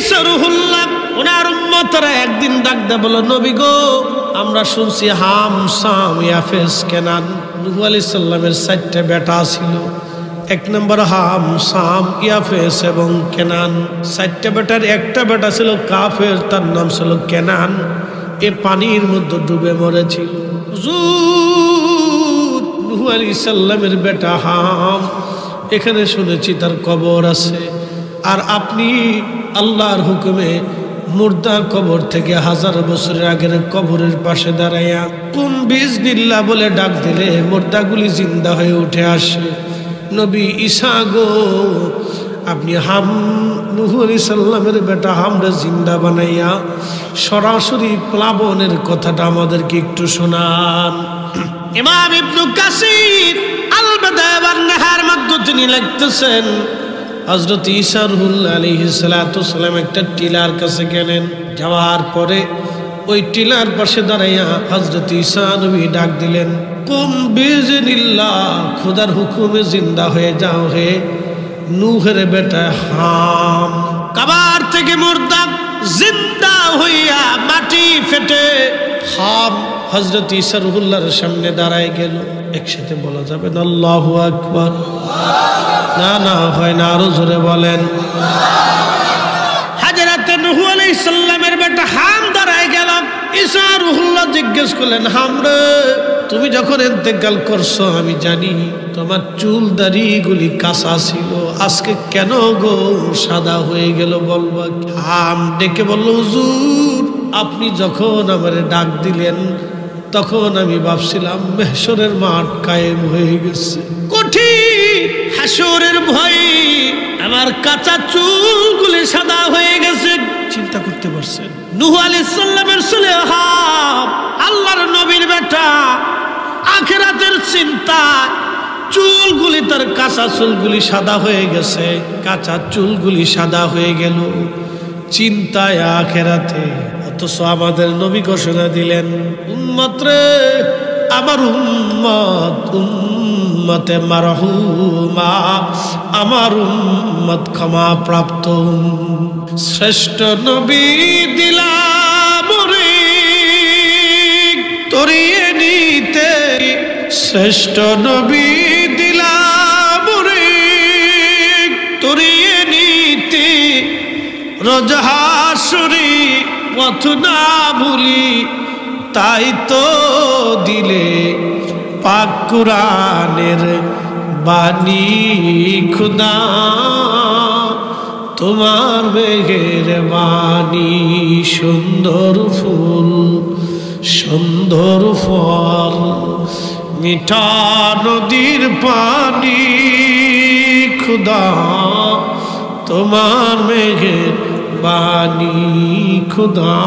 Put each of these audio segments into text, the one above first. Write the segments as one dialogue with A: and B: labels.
A: ঈসা রূহুল্লাহ ওনার উম্মতরা একদিন ডাক দেয়া বলল, নবী গো, আমরা শুনছি হাম সাম ইয়াফেস কেনান। নূহ আলাইহিস সালামের 4টা বেটা ছিল। 1 নম্বর হাম সাম ইয়াফেস এবং কেনান। 4টা বেটার একটা বেটা ছিল কাফের, তার নাম ছিল কেনান। এ পানির মধ্যে ডুবে মরেছিল। হুজুর, নূহ আলাইহিস সালামের বেটা হাম, এখানে শুনেছি তার কবর আছে, আর আপনি আল্লাহর হুকুমে মুর্দা কবর থেকে 1000 বছরের আগের কবরের পাশে দাঁড়াইয়া কুম বিজনিল্লাহ বলে ডাক দিলে মুর্দাগুলি জিন্দা হয়ে উঠে আসে। নবী ঈসা গো, আপনি নূহ আলাইহিস সালামের বেটা হামরে জিন্দা বানাইয়া সরাসরি প্লাবনের কথাটা আমাদেরকে একটু শোনান। ইমাম ইবনে কাসির আল বাদায়া ওয়ান নাহার মধ্যে তিনি লিখতেছেন, হযরত ঈসা রূহুল্লাহ আলাইহিস সালাতু সালাম একটা টিলার কাছে গেলেন। যাওয়ার পরে ওই টিলার পাশে দাঁড়াইয়া হযরত ঈসা নবী ডাক দিলেন, কুম বিজনিল্লাহ, খোদার হুকুমে জিন্দা হয়ে যাও হে নূহের বেটা হাম। কবর থেকে মুর্দা জিন্দা হইয়া মাটি ফেটে হাম হযরত ঈসা রূহুল্লাহর সামনে দাঁড়ায় গেল। একসাথে বলা যাবে না আল্লাহু আকবার? না না, হয় না, আরো জোরে বলেন। হযরত নূহ আলাইহিস সালামের বেটা হাম দাঁড়ায় গেল। ঈসা রূহুল্লাহ জিজ্ঞেস করলেন, হাম রে, তুমি যখন ইন্তেকাল করছো আমি জানি তোমার চুল দাড়ি গুলি কাঁচা ছিল, আজকে কেন গো সাদা হয়ে গেল বলবা? হাম ডেকে বলল, হুজুর, আপনি যখন আমারে ডাক দিলেন তখন আমি ভাবছিলাম মেহশরের মাঠ কায়েম হয়ে গেছে, কঠিন হাসরের ভয়ে আমার কাঁচা চুলগুলি সাদা হয়ে গেছে। চিন্তা করতে পারছেন? নূহ আলাইহিস সালামের ছেলে হাম, আল্লাহর নবীর বেটা, আখিরাতের চিন্তা, চুলগুলি তার কাঁচা চুলগুলি সাদা হয়ে গেছে, কাঁচা চুলগুলি সাদা হয়ে গেল চিন্তায় আখিরাতে। অথচ আমাদের নবী ঘোষণা দিলেন, উম্মত রে, আমার উম্মতে মারহুমা, আমার উম্মত ক্ষমা প্রাপ্ত। শ্রেষ্ঠ নবী দিলাম রে তরিয়ে নিতে, শ্রেষ্ঠ নবী দিলাম রে তরিয়ে নিতে, রোজ হাসরে পথ না ভুলি, তাই তো দিলে পাক কুরআনের বাণী খুদা, তোমার মেহেরবানি। সুন্দর ফুল সুন্দর ফল, মিঠা নদীর পানি, খুদা তোমার মেহেরবানি, খুদা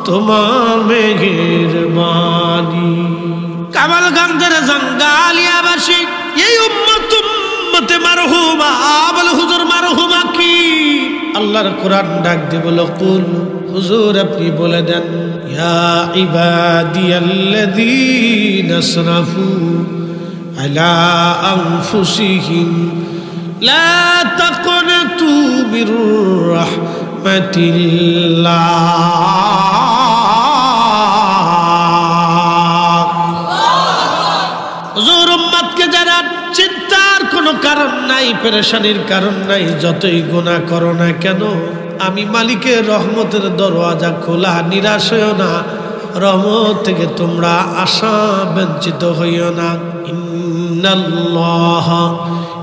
A: তোমার মেহেরবানি। কামালগঞ্জের জঙ্গালিয়াবাসী এই উম্মতে মারহুমা বলে, হুজুর মারহুমা কি? আল্লাহর কোরআন ডাক দিয়ে বলো, কুল, হুজুর আপনি বলে দেন, ইয়া ইবাদিয়াল্লাযীনা আসরাফু আলা আনফুসিহিম লা তাকনাতু মির রাহমাতিল্লাহ। হুজুর উম্মতকে যারা চিন্তার কোনো কারণ নাই, পেরেশানির কারণ নাই, যতই গুনাহ করো না কেন, আমি মালিকের রহমতের দরওয়াজা খোলা, নিরাশ হইও না, রহমত থেকে তোমরা আশা বঞ্চিত হইও না। ইন্নাল্লাহ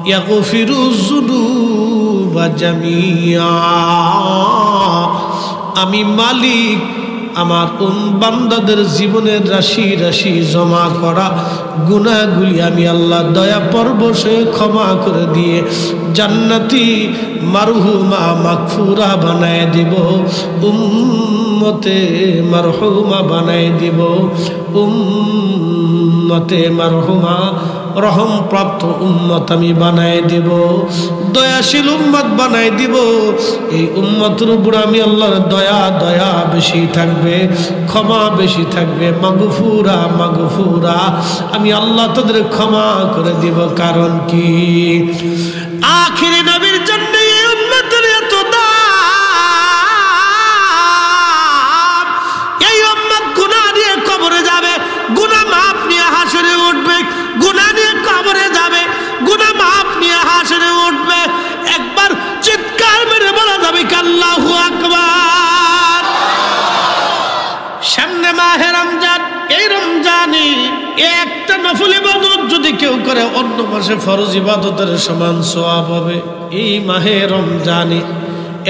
A: ইয়াগফিরুয যুনুবা জামিআ, আমি মালিক আমার বান্দাদের জীবনের রাশি রাশি জমা করা গুনাহগুলি আমি আল্লাহ দয়া পরবশে ক্ষমা করে দিয়ে জান্নাতি মারহুমা মাগফুরা বানায় দিব, উম্মতে মারহুমা বানায় দিব, উম্মতে মারহুমা রহম প্রাপ্ত উম্মত আমি বানায় দিব, দয়াশীল উম্মত বানায় দিব। এই উম্মতের উপর আমি আল্লাহর দয়া বেশি থাকবে, ক্ষমা বেশি থাকবে, মাগফুরা মাগফুরা আমি আল্লাহ তাদের ক্ষমা করে দিব। কারণ কি? আখিরি নবীর জন্য এই উম্মতের এত দাম। কেউ করে অন্য মাসে ফরজ ইবাদতের সমান সওয়াব হবে। এই মাহে রমজানে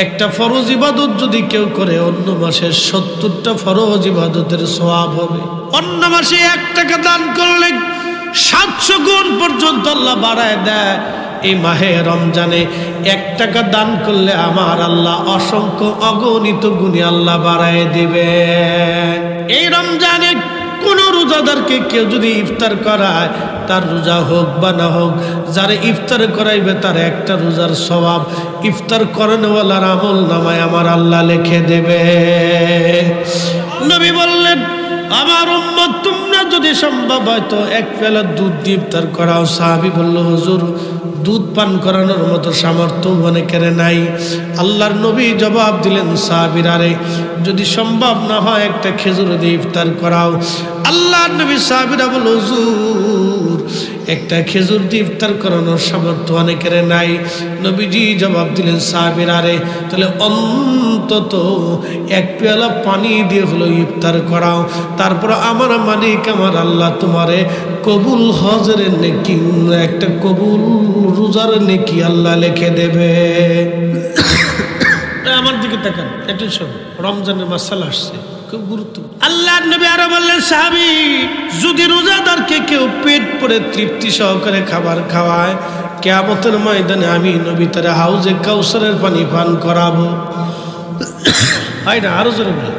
A: একটা ফরজ ইবাদত যদি কেউ করে অন্য মাসে 70টা ফরজ ইবাদতের সওয়াব হবে। অন্য মাসে 1 টাকা দান করলে 700 গুণ পর্যন্ত আল্লাহ বাড়ায় দেয়। এই মাহে রমজানে 1 টাকা দান করলে আমার আল্লাহ অসংখ্য অগণিত গুণে আল্লাহ বাড়ায় দিবে। এই রমজানে কোন রোজাদারকে কেউ যদি ইফতার করায়, তার রোজা হোক বা না হোক, যারা ইফতার করাইবে তার একটা রোজার সওয়াব ইফতার করানোওয়ালার আমল নামায় আমার আল্লাহ লিখে দেবে। নবী বললেন, আমার উম্মত তোমরা যদি সম্ভব হয় তো 1 পেয়ালা দুধ দিয়ে ইফতার করাও। সাহাবী বলল, হুজুর দুধ পান করানোর মতো সামর্থ্য অনেকের নাই। আল্লাহর নবী জবাব দিলেন, সাহাবীরা রে, যদি সম্ভব না হয় একটা খেজুর দিয়ে ইফতার করাও। আল্লাহর নবী সাহাবীরা বলল, হুজুর একটা খেজুর দিয়ে ইফতার করানোর সামর্থ্য অনেকের নাই। নবীজি জবাব দিলেন, সাহাবীরা রে, তাহলে অন্তত 1 পেয়ালা পানি দিয়ে হলো ইফতার করাও। তারপর আমার মালিক আমার আল্লাহ তোমারে কবুল হজের নেকি, একটা কবুল রোজার নেকি আল্লাহ লিখে দেবে। আমার দিকে তাকান, এটা শোন, রমজানের মাসালা আসছে, খুব গুরুত্বপূর্ণ। আল্লাহর নবী আরো বললেন, সাহাবী যদি রোজাদারকে কেউ পেট ভরে তৃপ্তি সহকারে খাবার খাওয়ায়, কিয়ামতের ময়দানে আমি নবী তার হাউজে কাউসারের পানি পান করাবো। হয় না? আরো জোরে বলে,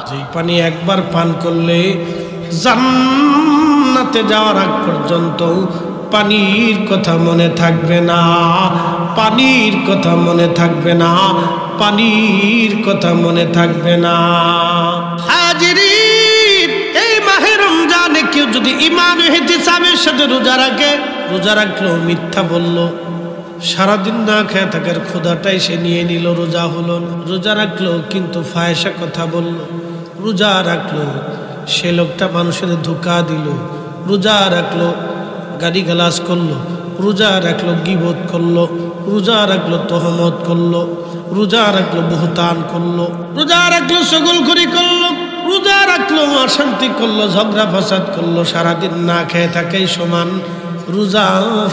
A: যেই পানি একবার পান করলে জান্নাতে যাওয়ার আগ পর্যন্ত পানির কথা মনে থাকবে না, পানির কথা মনে থাকবে না, পানির কথা মনে থাকবে না। হাজিরিন, এই মাহে রমজানে কেউ যদি ঈমান ও ইহতিসাবের সাথে রোজা রাখে, রোজা রাখলেও মিথ্যা বলল, সারাদিন না খেয়ে থাকার ক্ষুধাটাই সে নিয়ে নিল, রোজা হলো না। রোজা রাখলেও কিন্তু ফায়সা কথা বলল, রোজা রাখলো সে লোকটা মানুষের ধোঁকা দিল, রোজা রাখলো গালি গালাজ করলো, রোজা রাখলো গীবত করলো, রোজা রাখলো তহমত করলো, রোজা রাখলো বহতান করলো, রোজা রাখলো সগলখড়ি করলো, রোজা রাখলো অশান্তি করলো, ঝগড়া ফাসাদ করলো। সারাদিন না খেয়ে থাকাই সমান, রোজা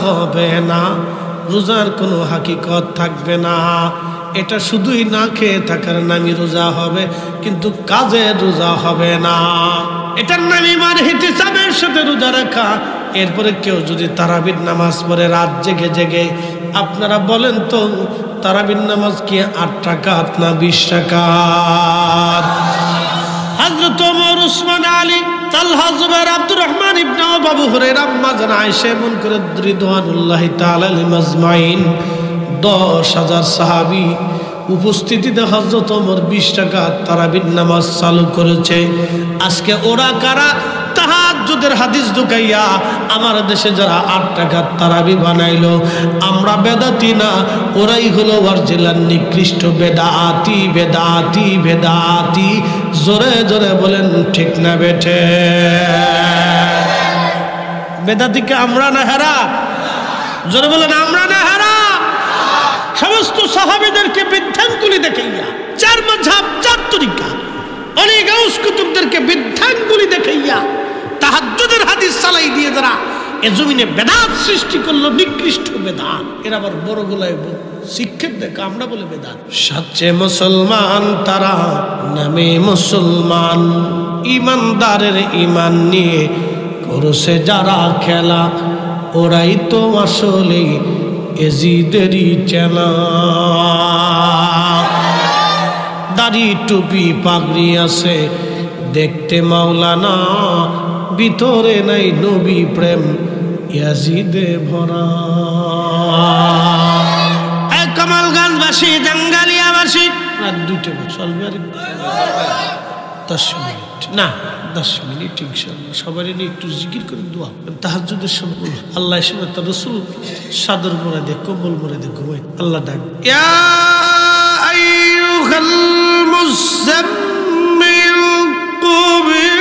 A: হবে না, রোজার কোনো হাকিকত থাকবে না। এটা শুধুই না খেয়ে থাকার নামই রোজা হবে, কিন্তু কাজের রোজা হবে না। এটার নাম ঈমান ইহতিসাবের সাথে রোজা রাখা। এরপরে কেউ যদি তারাবির নামাজ পড়ে রাত জেগে জেগে, আপনারা বলেন তো তারাবির নামাজ কি 8 রাকাত না 20 রাকাত? হযরত ওমর, উসমান, আলী, তালহা, জুবাইর, আব্দুর রহমান ইবনে আওফ, আবু হুরায়রা, আম্মা জান আয়েশা, এমন করে রিদওয়ানুল্লাহি তাআলা আলাইহিম আজমাইন 10,000 সাহাবী উপস্থিতিতে হযরত ওমর 20 রাকাত তারাবির নামাজ চালু করেছে। আজকে ওরা কারা? তাহাজ্জুদের হাদিস ঢুকাইয়া আমার দেশে যারা 8 রাকাত তারাবি বানাইলো, আমরা বেদাতি না, ওরাই হলো অরিজিনাল নিকৃষ্ট বেদাতি, বেদাতি, বেদাতি। জোরে জোরে বলেন ঠিক না বেঠে? বেদাতিকে আমরা না হারা? জোরে বলেন আমরা না হারা? সমস্ত সাহাবীদেরকে বিদ্যাঙ্গুলি দেখাইয়া, 4 মাযহাব 4 তরিকা, অলি গাউস কুতুবদেরকে বিদ্যাঙ্গুলি দেখাইয়া তাহাজ্জুদের হাদিস চালাই দিয়ে যারা এ জমিনে বেদাত সৃষ্টি করলো, নিকৃষ্ট বেদাত, এরা আবার বড় গলায় শিক্ষক দেখা আমরা বলে বেদাত। সচ্চে মুসলমান তারা, নামে মুসলমান, ইমানদারের ইমান নিয়ে করছে যারা খেলা, ওরাই তো আসলে এজিদেরই চেলা। দাড়ি টুপি পাগড়ি আছে দেখতে মাওলানা, ভিতরে নাই নবী প্রেম ইয়াজিদে ভরা। কামালগঞ্জবাসী, জাঙ্গালিয়াবাসী, আর 2টা চলবে, আর 10 মিনিট না, 10 মিনিট ইনশাআল্লাহ। সবারই নিয়ে একটু জিকির করে দোয়া, তাহাজ্জুদের সময় আল্লাহ সময় তার রাসূল সাদর মোরা দেখ, কবুল মোরা দেখ, ঘুমাই আল্লাহ ডাক, ইয়া আইয়ুহাল মুযাম্মিল কুমিল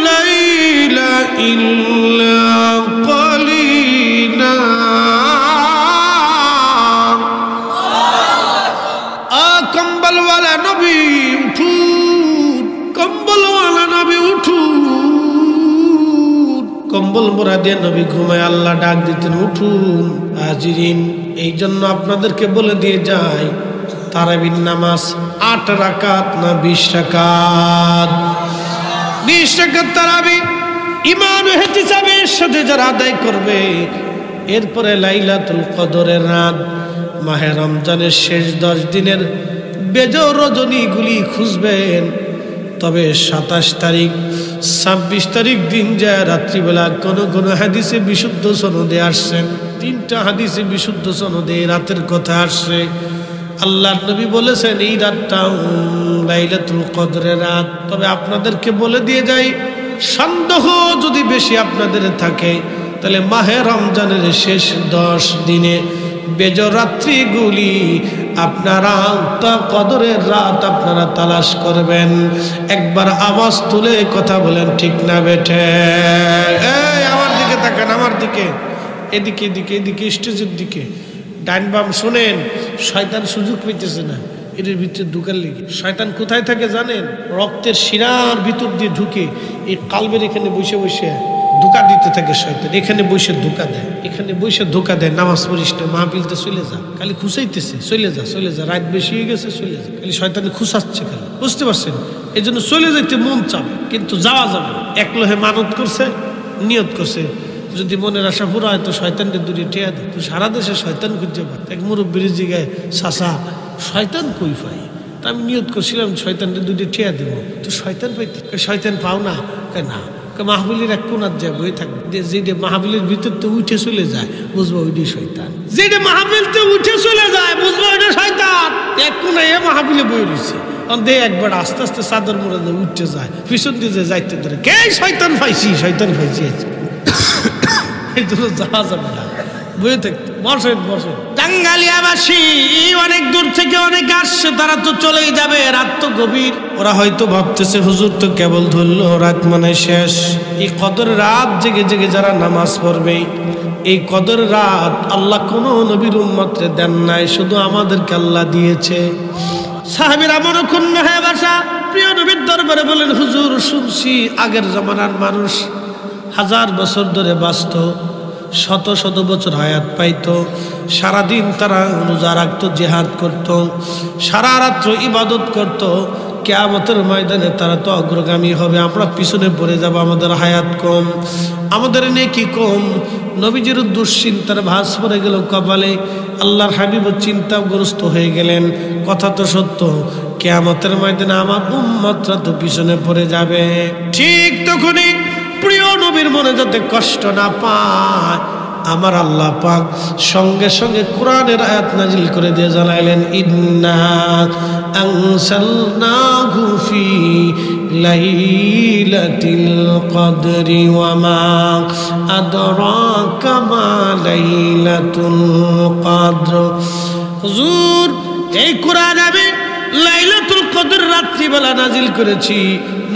A: লাইলা ইল্লা কালিলা। কম্বলওয়ালা নবী উঠুন, কম্বলওয়ালা নবী উঠুন, কম্বল কম্বল মোড়া দিয়ে নবী ঘুমায়, আল্লাহ ডাক দিতেন, উঠুন হাজিরিন। এই জন্য আপনাদেরকে বলে দিয়ে যায়, তারাবির নামাজ 8 রাকাত না 20 রাকাত? 20 রাকাত তারাবি ঈমান ও ইহতিসাবের সাথে যারা আদায় করবে, এরপরে লাইলাতুল কদরের রাত, মাহে রমজানের শেষ 10 দিনের বেজোর রজনীগুলি খুঁজবেন। তবে 27 তারিখ 26 তারিখ দিন যায় রাত্রিবেলা কোন কোন হাদিসে বিশুদ্ধ সনদে আসছেন, 3টা হাদিসে বিশুদ্ধ সনদে রাতের কথা আসছে। আল্লাহর নবী বলেছেন এই রাতটা লাইলাতুল কদরের রাত। তবে আপনাদেরকে বলে দিয়ে যাই, সন্দেহ যদি বেশি আপনাদের থাকে, তাহলে মাহে রমজানের শেষ 10 দিনে বেজর রাত্রিগুলি আপনারা কদরের রাত আপনারা তালাশ করবেন। একবার আওয়াজ তুলে কথা বলেন, ঠিক না বেঠে? এই আমার দিকে তাকান, আমার দিকে, এদিকে এদিকে এদিকে স্টেজের দিকে, ডাইন বাম শোনেন। শয়তান সুযোগ পেতেছে না এর ভিতরে ঢুকার লেগে। শয়তান কোথায় থাকে জানেন? রক্তের শিরার ভিতর দিয়ে ঢুকে এই কালবের এখানে বসে বসে ধোকা দিতে থাকে শয়তান। এখানে বসে ধোকা দেয়, এখানে বসে ধোকা দেয়, নামাজ পড়িস না, মাহফিলতে চলে যা, খালি খুঁচাইতেছে, চলে যা চলে যা, রাত বেশি হয়ে গেছে চলে যা, খালি শয়তানে খুঁচাচ্ছে খালি, বুঝতে পারছেন? এই জন্য চলে যাইতে মন চাবে কিন্তু যাওয়া যাবে। এক লোহে মানত করছে, নিয়ত করছে, যদি মনের আশা পুরো হয় তো শয়তানকে দূরে টেয়া দেয়। তো সারা দেশে শয়তান খুঁজে পায়। এক মুরব্বীর জিগায়, চাচা শয়তান কই পাই? তা আমি নিয়ত করছিলাম শয়তানকে দুটো টেয়া দেবো, তো শয়তান পাইতে, শয়তান পাও না না, মাহফিলের এক কোনার যায় বই থাকবে, যেটা মাহফিলের ভিতর তো উঠে চলে যায় বুঝবো ওইটাই শয়তান, যেটা মাহফিলতে উঠে চলে যায় বুঝবো ওইটা শয়তান। এক কোনায় মাহফিলে বই রয়েছে, একবার আস্তে আস্তে চাদর মোড়া উঠতে যায়, পিছন দিয়ে যাইতে ধরে, কে শয়তান পাইছি, শয়তান পাইছি, এই জন্য যাওয়া যাবে না, বইয়ে থাকতে। বসেন বসেন। টাঙ্গালিয়াবাসী অনেক দূর থেকে অনেক আসছে, তারা তো চলেই যাবে, রাত তো গভীর। ওরা হয়তো ভাবতেছে হুজুর তো কেবল ধরলো রাত মানে শেষ। এই কদর রাত জেগে জেগে যারা নামাজ পড়বে, এই কদর রাত আল্লাহ কোনো নবীর উম্মতরে দেন নাই, শুধু আমাদেরকে আল্লাহ দিয়েছে। সাহাবীরা মনক্ষুণ্ণ হয়ে বসা প্রিয় নবীর দরবারে বলেন, হুজুর শুনছি আগের জমানার মানুষ 1000 বছর ধরে বাঁচত, শত শত বছর হায়াত পাইত, সারাদিন তারা রোজা রাখত, জিহাদ করত, সারা রাত্র ইবাদত করত। কিয়ামতের ময়দানে তারা তো অগ্রগামী হবে, আমরা পিছনে পড়ে যাব, আমাদের হায়াত কম, আমাদের নেকি কম। নবীজির দুশ্চিন্তার ভাঁজ পড়ে গেল কপালে। আল্লাহর হাবিব চিন্তাগ্রস্ত হয়ে গেলেন। কথা তো সত্য, কিয়ামতের ময়দানে আমার উম্মতরা তো পিছনে পড়ে যাবে। ঠিক তখনই প্রিয় নবীর মনে যাতে কষ্ট না পায়, আমার আল্লাহ পাক সঙ্গে সঙ্গে কোরআনের আয়াত নাজিল করে দিয়ে জানাইলেন, ইন্না আনসালনাহু ফি লাইলাতিল কদরি ওয়া মা আদরাকা মা লাইলাতুল কদর। হুজুর এই কোরআন আমি লাইলাতুল কদর রাত্রিবেলা নাজিল করেছি।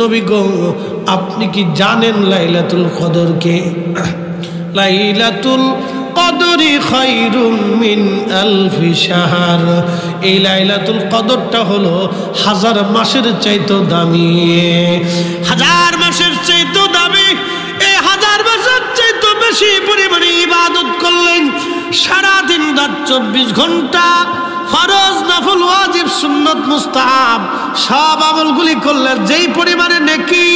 A: নবী গো আপনি কি জানেন লাইলাতুল কদরকে? লাইলাতুল কদরি খায়রুম মিন আলফি শাহর। এই লাইলাতুল কদরটা হলো 1000 মাসের চাইতে দামি, 1000 মাসের চাইতে দামি। এই 1000 মাসের চাইতে বেশি পরিমাণে ইবাদত করলেন, সারাদিন রাত 24 ঘন্টা ফরজ নফল ওয়াজিব সুন্নত মুস্তাহাব সব আমলগুলি করলে যেই পরিমাণে নেকি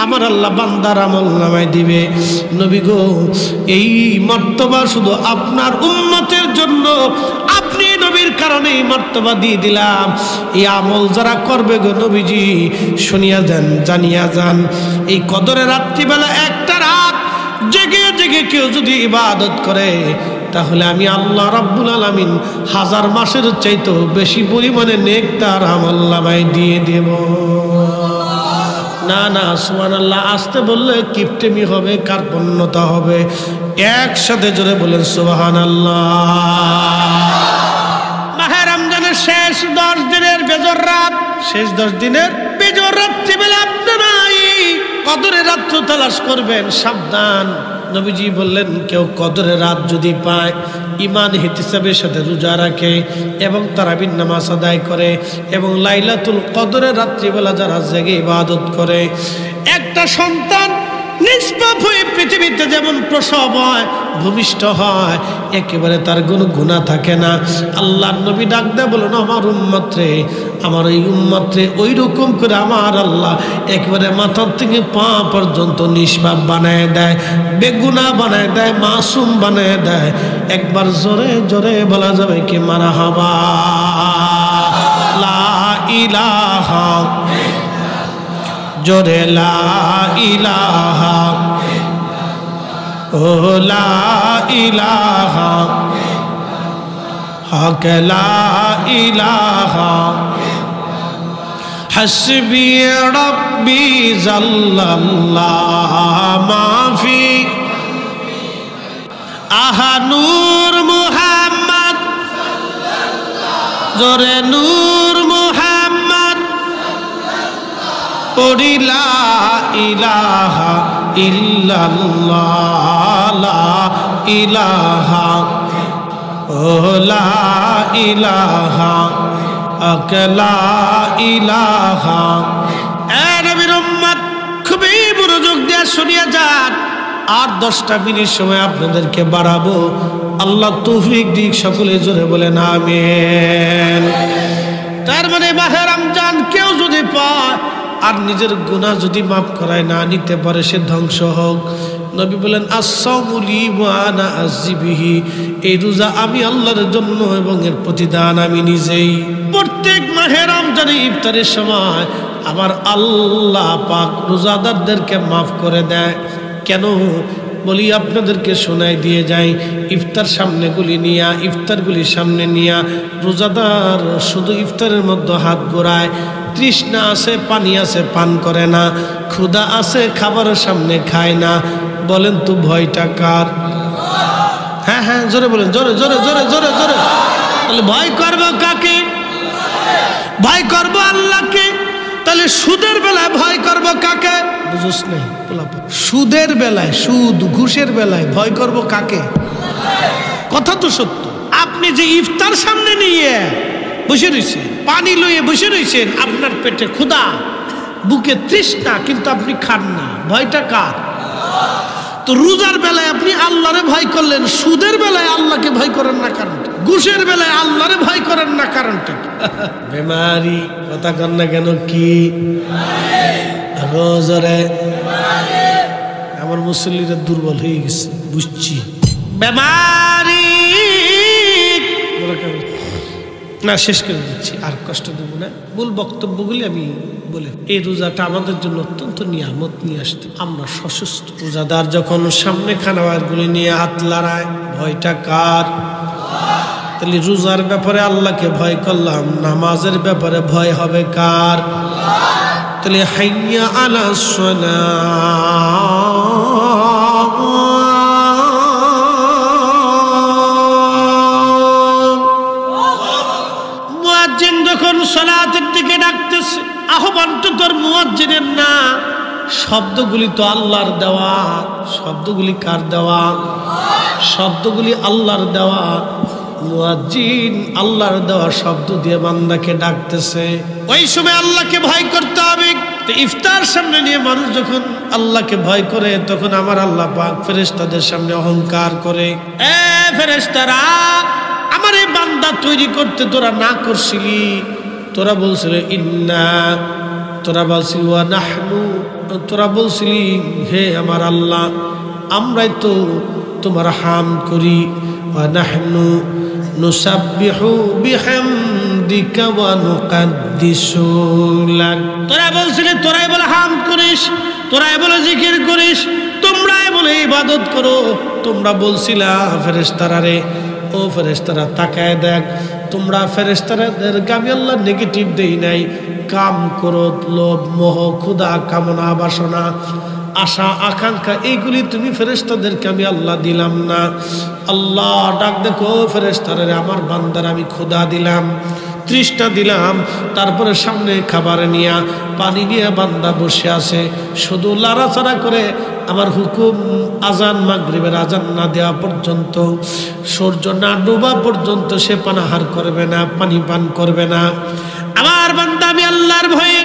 A: আমার আল্লাহ বান্দার আমল নামায় দিবে। নবী গো এই মর্তবা শুধু আপনার উম্মতের জন্য, আপনি নবীর কারণে এই মর্তবা দিয়ে দিলাম। এই আমল যারা করবে গো নবীজি শুনিয়া যান, জানিয়া যান, এই কদরের রাত্রিবেলা একটা রাত জেগে জেগে কেউ যদি ইবাদত করে, তাহলে আমি আল্লাহ রাব্বুল আলামিন 1000 মাসের চাইতেও বেশি পরিমাণে নেক তার আমল নামায় দিয়ে দেব। না না সুবহানাল্লাহ, আসতে বললে কিপটেমি হবে, কার্পণ্যতা হবে। একসাথে জোরে বলেন সুবহানাল্লাহ। মাহে রমজানের শেষ 10 দিনের বেজর রাত, শেষ 10 দিনের বেজর রাত্রিবেলা আপনারা এই কদরের রাত্র তালাশ করবেন। সাবধান, নবীজি বললেন কেউ কদরের রাত যদি পায়, ইমান ইহতিসাবের সাথে রোজা রাখে এবং তারাবির নামাজ আদায় করে এবং লাইলাতুল কদরের রাত্রিবেলা যারা জেগে ইবাদত করে, একটা সন্তান নিষ্পাপ হয়ে পৃথিবীতে যেমন প্রসব হয়, ভূমিষ্ঠ হয়, একেবারে তার কোনো গুনাহ থাকে না। আল্লাহর নবী ডাক দেয় বলেন, আমার উম্মত রে, আমার এই উম্মত রে ওই রকম করে আমার আল্লাহ একেবারে মাথার থেকে পা পর্যন্ত নিষ্পাপ বানায় দেয়, বেগুনাহ বানায় দেয়, মাসুম বানায় দেয়। একবার জোরে জোরে বলা যাবে কি মারহাবা, লা ইলাহা, জোরে লা ইলাহা, ও লা ইলাহা, হক লা ইলাহা, হাসবি রব্বি জাল্লাল্লাহ মাফি, আহা নূর মুহাম্মদ, জোরে নূর মুহাম্মদ, পড়ি লা ইলাহা ইল্লাল্লাহ, লা ইলাহা, ও লা ইলাহা, লা ইলাহা। এ নবীর উম্মত, খুবই মনোযোগ দিয়ে শুনিয়া যান। আর 10টা মিনিট সময় আপনাদেরকে বাড়াবো, আল্লাহ তৌফিক দিক, সকলে জোরে বলেন আমিন। তার মানে মাহে রমজান কেউ যদি পায় আর নিজের গুনাহ যদি মাফ করায় না নিতে পারে, সে ধ্বংস হোক। নবী বলেন, আস-সাওমু লি ওয়া আনা আজজি বিহি, এই রোজা আমি আল্লাহর জন্য এবং এর প্রতিদান আমি নিজেই। প্রত্যেক মাহে রমজানে ইফতারের সময় আমার আল্লাহ পাক রোজাদারদেরকে মাফ করে দেয়। কেন বলি আপনাদেরকে শোনাই দিয়ে যাই। ইফতার সামনেগুলি নিয়া, ইফতারগুলি সামনে নিয়া রোজাদার শুধু ইফতারের মধ্যে হাত ঘোরায়। তৃষ্ণা আছে, পানি আছে, পান করে না। ক্ষুধা আছে, খাবারের সামনে খায় না। বলেন তো ভয়টা কার? হ্যাঁ হ্যাঁ, জোরে বলেন, জোরে জোরে জোরে জোরে জোরে। তাহলে ভয় করবো কাকে? ভয় করবো আল্লাহকে। তাহলে সুদের বেলায় ভয় করবো কাকে? বুঝোস নাই? সুদের বেলায়, সুদ ঘুষের বেলায় ভয় করবো কাকে? কথা তো সত্য। আপনি যে ইফতার সামনে নিয়ে বসে রয়েছেন, পানি লইয়ে বসে রয়েছেন, আপনার পেটে ক্ষুধা, বুকে তৃষ্ণা, কিন্তু আপনি খান না, ভয়টা কার? তো রোজার বেলায় আপনি আল্লাহরে ভয় করলেন, সুদের বেলায় আল্লাহকে ভয় করেন না, কারণটা? ঘুষের বেলায় আল্লাহরে ভয় করেন না, কারণটা? বেমারি। কথা কর না কেন? কি রোজারে আমার মুসল্লিরা দুর্বল হয়ে গেছে, বুঝছি। বেমারি না, শেষ করে দিচ্ছি, আর কষ্ট দেব না। মূল বক্তব্যগুলি আমি বলে, এই রোজাটা আমাদের জন্য অত্যন্ত নিয়ামত নিয়ে আসতে। আমরা সশস্ত্র রোজাদার যখন সামনে খানাওয়ারগুলি নিয়ে হাত লড়ায়, ভয়টা কার? তাহলে রোজার ব্যাপারে আল্লাহকে ভয় করলাম, নামাজের ব্যাপারে ভয় হবে কার? তাহলে হাইয়া আলাস সালাহ, মুয়াজ্জিন যখন সালাতের দিকে ডাকতেছে, আহ্বানটা তোর মুয়াজ্জিনের না, শব্দগুলি তো আল্লাহর দেওয়া। শব্দগুলি কার দেওয়া? শব্দগুলি আল্লাহর দেওয়া। মুয়াজ্জিন আল্লাহর দেওয়া শব্দ দিয়ে বান্দাকে ডাকতেছে। ওই সময় আল্লাহকে ভয় করতে হবে। ইফতার সামনে নিয়ে মানুষ যখন আল্লাহকে ভয় করে, তখন আমার আল্লাহ পাক ফেরেশতাদের সামনে অহংকার করে, এ ফেরেশতারা, আমার এই বান্দা তৈরি করতে তোরা না করছিলি? তোরা বলছিলি ইন্না, তোরা বলছিলি ওয়া নাহনু, তোরা বলছিলি হে আমার আল্লাহ, আমরাই তো তোমার হাম করি। ওয়া নাহনু নুসাব্বিহু বিহামদিকা ওয়া নুকাদ্দিসু লাক। তোরা বলছিলি তোরাই বলে হাম করিস, তোরাই বলে জিকির করিস, তোমরাই বলে ইবাদত করো। তোমরা বলছিলা ফেরেশতারা রে, ও ফেরেশতারা তাকায় দেখ, তোমরা ফেরেশতাদেরকে আমি আল্লাহ নেগেটিভ দেই নাই। কাম, ক্রোধ, লোভ, মোহ, ক্ষুধা, কামনা, বাসনা, আশা, আকাঙ্ক্ষা, এইগুলি তুমি ফেরেশতাদেরকে আমি আল্লাহ দিলাম না। আল্লাহ ডাক দেখো ফেরেশতারা, আমার বান্দার আমি ক্ষুধা দিলাম, তৃষ্ণা দিলাম, তারপরে সামনে খাবার নিয়া, পানি নিয়ে বান্দা বসে আছে, শুধু লাড়াচাড়া করে আমার হুকুম আজান, মাগরিবের আজান না দেওয়া পর্যন্ত, সূর্য না ডোবা পর্যন্ত সে পানাহার করবে না, পানি পান করবে না। আমার বান্দা আমি আল্লাহর ভয়ে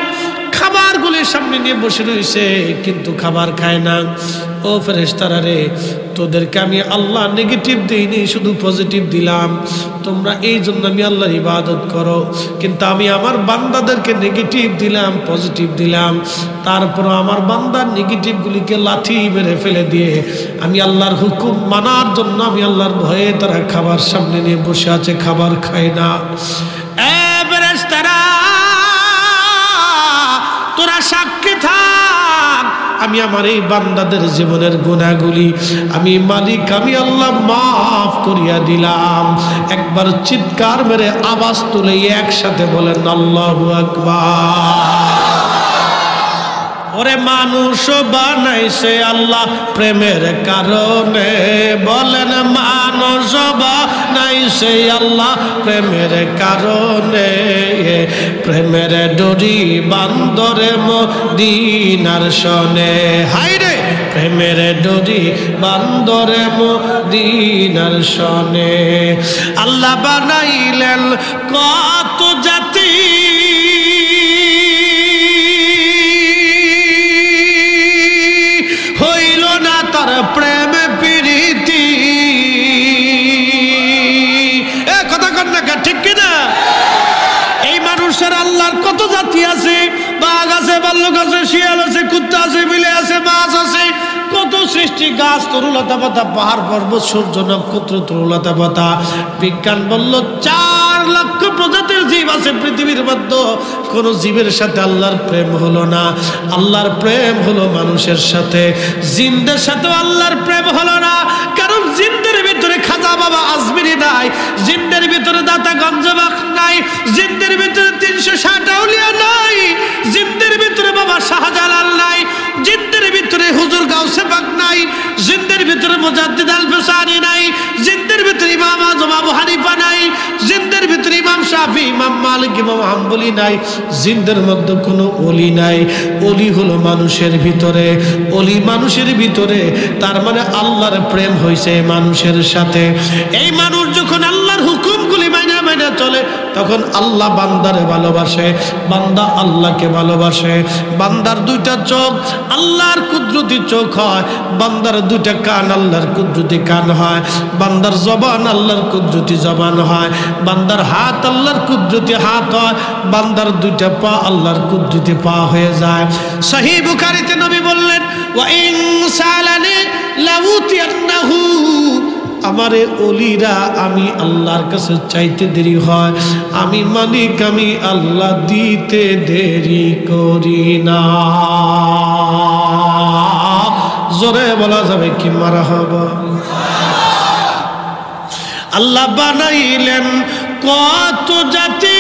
A: খাবারগুলির সামনে নিয়ে বসে রয়েছে কিন্তু খাবার খায় না। ও ফেরেশতারা রে, তোদেরকে আমি আল্লাহ নেগেটিভ দিইনি, শুধু পজিটিভ দিলাম। তোমরা এই জন্য আমি আল্লাহর ইবাদত করো, কিন্তু আমি আমার বান্দাদেরকে নেগেটিভ দিলাম, পজিটিভ দিলাম। তারপর আমার বান্দার নেগেটিভগুলিকে লাথি মেরে ফেলে দিয়ে আমি আল্লাহর হুকুম মানার জন্য, আমি আল্লাহর ভয়ে তারা খাবার সামনে নিয়ে বসে আছে, খাবার খায় না। ফেরেশতারা তোরা সাক্ষী থাক, আমি আমার এই বান্দাদের জীবনের গুনাহগুলি আমি মালিক, আমি আল্লাহ মাফ করিয়া দিলাম। একবার চিৎকার মেরে আওয়াজ তুলে একসাথে বলেন আল্লাহু আকবার। ওরে মানুষ বানাইছে আল্লাহ প্রেমের কারণে, বলেন মানুষ বানাইছে আল্লাহ প্রেমের কারণে। প্রেমের ডোরি বান্দরে মদিনার শনে, হায় রে প্রেমের ডোরি বান্দরে মদিনার শনে। আল্লাহ বানাইলেন কত জাতি, হইল না তার প্রেম প্রীতি। কথা কন না, ঠিক কিনা? এই মানুষের আল্লাহর কত জাতি আছে, বাঘ আছে, ভাল্লুক আছে, শিয়াল আছে, কুত্তা আছে, বিলে আছে, মাছ আছে, কত সৃষ্টি, গাছ, তরুলতা পাতা, পাহাড় পর্বত, সূর্য নক্ষত্র, তরুলতা পাতা। বিজ্ঞান বলল 4 লক্ষ প্রজাতির জীব আছে পৃথিবীর মধ্যে, কোন জীবের সাথে আল্লাহর প্রেম হলো না। আল্লাহর প্রেম হলো মানুষের সাথে। জিনদের সাথে আল্লাহর প্রেম হলো না, কারণ জিনদের ভিতরে খাজা বাবা আজমিরি নাই, জিনদের ভিতরে দাতা গঞ্জবাক নাই, জিনদের ভিতরে 360 আউলিয়া নাই, জিনদের ভিতরে বাবা শাহজালাল নাই, জিনদের ভিতরে হুজুর গাউসে পাক নাই, জিনদের ভিতরে মুজাদ্দিদ আল বুসারি নাই, জিনদের ভিতরে ইমাম আজম আবু হানিফা নাই, জিনদের ভিতরে ইমাম শাফি, ইমাম মালিক, ইমাম হাম্বলি নাই, জিনদের মধ্যে কোনো ওলি নাই। ওলি হলো মানুষের ভিতরে, ওলি মানুষের ভিতরে, তার মানে আল্লাহর প্রেম হয়েছে মানুষের সাথে। এই মানুষ যখন আল্লাহর হুকুমগুলি মাইনা মাইনা চলে, তখন আল্লাহ বান্দারে ভালোবাসে, বান্দা আল্লাহকে ভালোবাসে। বান্দার 2টা চোখ আল্লাহর কুদরতি চোখ হয়, বান্দার 2টা কান আল্লাহর কুদরতি কান হয়, বান্দার জবান আল্লাহর কুদরতি জবান হয়, বান্দার হাত আল্লাহর কুদরতি হাত হয়, বান্দার 2টা পা আল্লাহর কুদরতি পা হয়ে যায়। সহিহ বুখারীতে নবী বললেন, ওয়া ইন সালানি লাউতিয়ান্নাহু, আমারে ওলিরা আমি আল্লাহর কাছে চাইতে দেরি হয়, আমি মালিক, আমি আল্লাহ দিতে দেরি করি না। জোরে বলা যাবে কি মারহাবা। আল্লাহ বানাইলেন কত জাতি,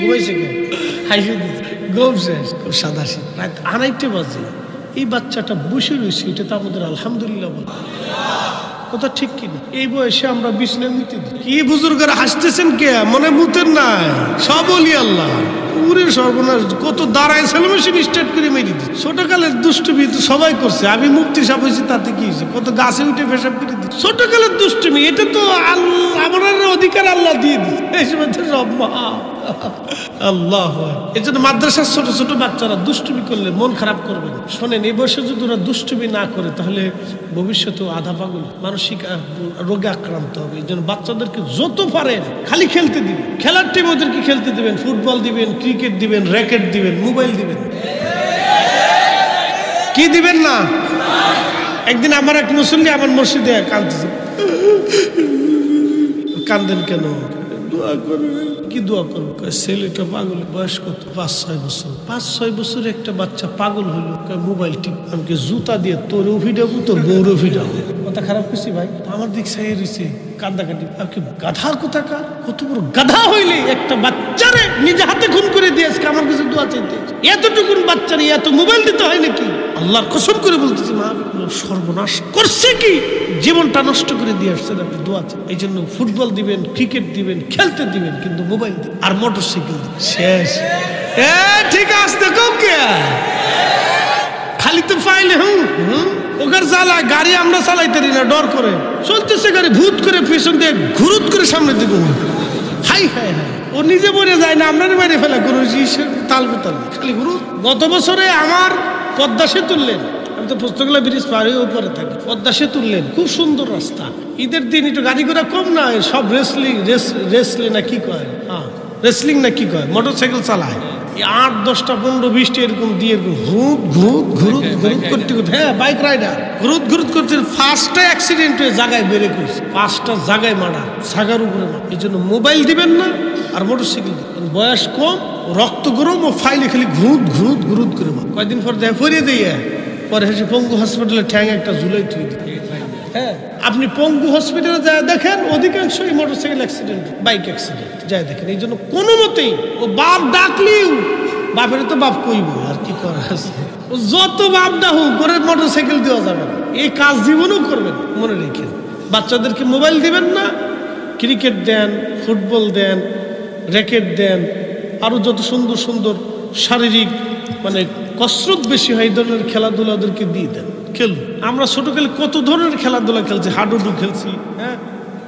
A: ঘুমাইছে কে? হাইছে খুব সাদা শীত, রাত 2:30 বাজে, এই বাচ্চাটা বসে রয়েছে, এটা তো আমাদের আলহামদুলিল্লাহ বলে কথা, ঠিক কিনা? এই বয়সে আমরা বিছনায় মুতে দিই। কি বুজুর্গরা হাসতেছেন কে? মনে মুতেন নাই, সব বলি আল্লাহ। পুরে সর্বনাশ, কত দাঁড়ায় ছেলে মেশিন স্টার্ট করে মেরে দিচ্ছে। ছোটকালের দুষ্টুমি তো সবাই করছে, আমি মুক্তি সাপ হয়েছি তাতে কি হয়েছে? কত গাছে উঠে পেশাব করে দিচ্ছে। ছোটকালের দুষ্টুমি, এটা তো আমার অধিকার আল্লাহ দিয়ে দিচ্ছে, এই সময় সব আল্লাহ। এই জন্য মাদ্রাসার ছোট ছোট বাচ্চারা দুষ্টুমি করলে মন খারাপ করবে না। শোনেন, এই বয়সে যদি ওরা দুষ্টুমি না করে, তাহলে ভবিষ্যতে আধা পাগল মানসিক রোগে আক্রান্ত হবে। এই জন্য বাচ্চাদেরকে যত পারেন খালি খেলতে দিবেন, খেলার টিম ওদেরকে খেলতে দিবেন, ফুটবল দিবেন, ক্রিকেট দিবেন, র্যাকেট দিবেন, মোবাইল দিবেন, কি দিবেন না? একদিন আমার এক মুসল্লি আমার মসজিদে কাঁদতেছে। কান্দেন কেন? দোয়া করে। কি দোয়া করবো? ছেলেটা পাগল, বয়স কত? 5-6 বছর। 5-6 বছর একটা বাচ্চা পাগল হইলো, মোবাইল টিপ। আমাকে জুতা দিয়ে তোর ভিডাবো, তোর বউর ভিডাবো। কথা খারাপ করছি ভাই? আমার দিক চাই রয়েছে কান্দাকাটি। আমাকে গাধা কোথাকার, কত বড় গাধা হইলে একটা বাচ্চারে নিজে হাতে খুন করে দিয়ে আজকে আমার কাছে দোয়া চাইতে। এতটুকুন বাচ্চারে এত মোবাইল দিতে হয় নাকি? আল্লাহর কসম করে বলতেছি, মা সর্বনাশ করছে কি, জীবনটা নষ্ট করে দিয়ে আসছেন আপনি দোয়া চাই। এই জন্য ফুটবল দিবেন, ক্রিকেট দিবেন, খেলতে দিবেন, কিন্তু মোবাইল দিবেন আর মোটরসাইকেল দিবেন। শেষ। ঠিক আছে, খালি তো ফাইলে ওখার জ্বালা গাড়ি আমরা চালাইতে না, ডর করে চলতেছে গাড়ি, ভূত করে পিছন দিয়ে ঘুরুত করে সামনের দিকে হাই হাই হাই, ও নিজে মরে যায় না, আপনারই মেরে ফেলা গরু তাল বেতাল খালি ঘুরু। গত বছরে আমার পদ্মা সেতু লেন, আমি তো পুস্তকলা ব্রিজ পার হয়ে উপরে থাকি, পদ্মা সেতু লেন খুব সুন্দর রাস্তা। ঈদের দিন একটু গাড়ি ঘোড়া কম না, সব রেসলিং না কি কয়, হ্যাঁ রেসলিং না কি কয়, মোটরসাইকেল চালায় 8, 10টা 15, 20টা এরকম দিয়ে ঘুরুত ঘুরুত ঘুরুত ঘুরুত করতে করতে, হ্যাঁ বাইক রাইডার ঘুরুত ঘুরুত করতে ফার্স্টে অ্যাক্সিডেন্ট হয়ে জায়গায় বেড়ে করেছে, 5টা জায়গায় মারা, ছাগার উপরে মারা। এই জন্য মোবাইল দিবেন না আর মোটরসাইকেল দিবেন, বয়স কম, রক্ত গরম ও ফাইলে খালি ঘুরুত ঘুরুত ঘুরুত করে মারা। কয়েকদিন পর দেখা ফরিয়ে দিয়ে পরে হেসে পঙ্গু হসপিটালে ঠ্যাং একটা ঝুলাই তুই দিই। হ্যাঁ আপনি পঙ্গু হসপিটালে যায় দেখেন, অধিকাংশই মোটরসাইকেল অ্যাক্সিডেন্ট, বাইক অ্যাক্সিডেন্ট যায় দেখেন। এই জন্য কোনো মতেই ও বাপ ডাকলিও, বাপের তো বাপ কইব আর কি করা আছে, ও যত বাপ ডাকুক করে মোটরসাইকেল দেওয়া যাবে না, এই কাজ জীবনেও করবেন। মনে রেখেন, বাচ্চাদেরকে মোবাইল দিবেন না, ক্রিকেট দেন, ফুটবল দেন, র্যাকেট দেন, আরও যত সুন্দর সুন্দর শারীরিক মানে কসরত বেশি হয় এই ধরনের খেলাধুলা ওদেরকে দিয়ে দেন, খেলুন। আমরা ছোটকালে কত ধরনের খেলাধুলা খেলছি, হাডুডু খেলছি, হ্যাঁ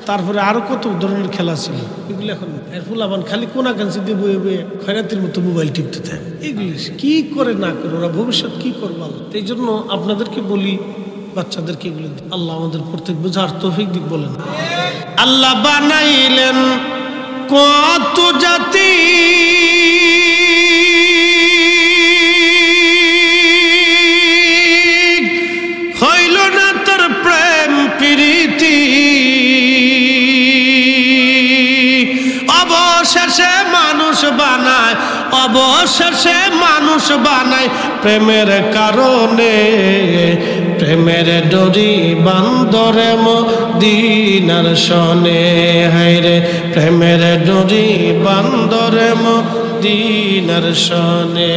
A: তারপরে আরো কত ধরনের খেলা ছিল, এগুলো এখন ফুলাবান খালি কোনা কাঞ্চি দিয়ে বয়ে বয়ে খয়রাতির মতো মোবাইল টিপতে থাকে। এগুলি কি করে না করে ওরা ভবিষ্যৎ কি করবো, এই জন্য আপনাদেরকে বলি বাচ্চাদেরকে এগুলো, আল্লাহ আমাদের প্রত্যেক বোঝার তৌফিক দিক বলেন। আল্লাহ বানাইলেন কত জাতি, হইল না তোর প্রেম প্রীতি, অবশেষে মানুষ বানায়, অবশেষে মানুষ বানায় প্রেমের কারণে, প্রেমের ডরি বান্দরে মদিনার শনে, হায়রে প্রেমের ডরি বান্দরে মদিনার শনে।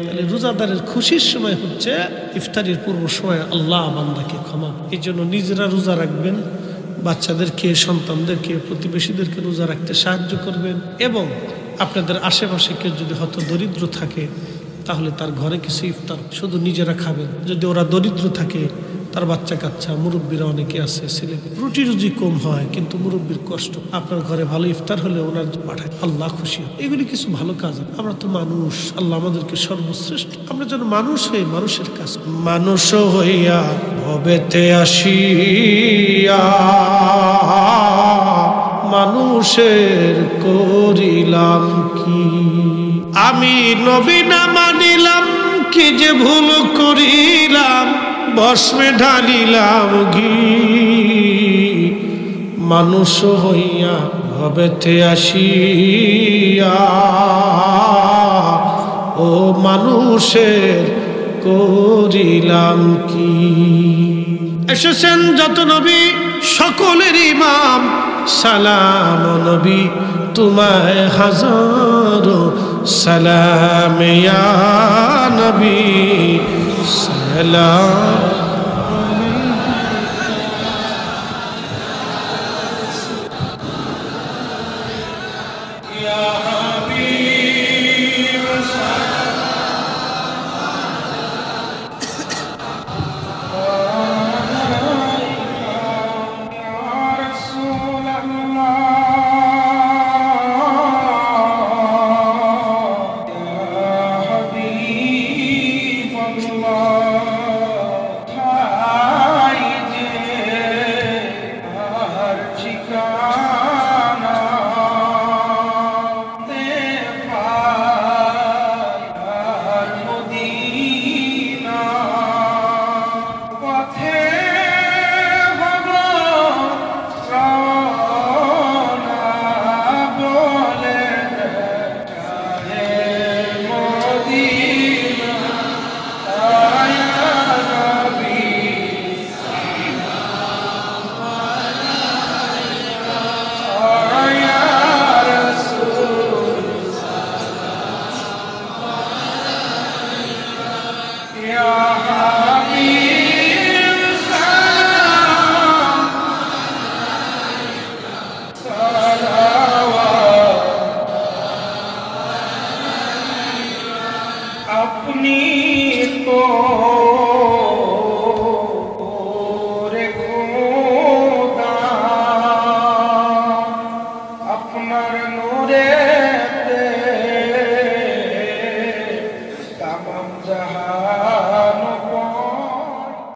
A: তাহলে রোজাদারের খুশির সময় হচ্ছে ইফতারির পূর্ব সময়, আল্লাহ বান্দাকে ক্ষমা। এই জন্য নিজেরা রোজা রাখবেন, বাচ্চাদেরকে, সন্তানদেরকে, প্রতিবেশীদেরকে রোজা রাখতে সাহায্য করবেন, এবং আপনাদের আশেপাশে কেউ যদি হয়তো দরিদ্র থাকে তাহলে তার ঘরে কিছু ইফতার শুধু নিজেরা খাবেন। যদি ওরা দরিদ্র থাকে, তার বাচ্চা কাচ্চা, মুরব্বীরা অনেকে আছে, ছেলে রুটি রুজি কম হয় কিন্তু মুরব্বীর কষ্ট, আপনার ঘরে ভালো ইফতার হলে ওনার পাঠায়, আল্লাহ খুশি। এগুলি কিছু ভালো কাজ। আমরা তো মানুষ, আল্লাহ আমাদেরকে সর্বশ্রেষ্ঠ, আমরা যেন মানুষ হয়ে মানুষের কাজ, মানুষ হইয়া ভবেতে আসিয়া মানুষের করিলাম কি, আমি নবী না মানিলাম কি যে ভুল করিলাম, ভস্মে ঢালিলাম ঘি, মানুষ হইয়া ভবেতে আসিয়া ও মানুষের করিলাম কি। এসেছেন যত নবী সকলের ইমাম, সালাম নবী তোমায় হাজারো সালাম, ইয়া নবী সালাম।
B: কবরে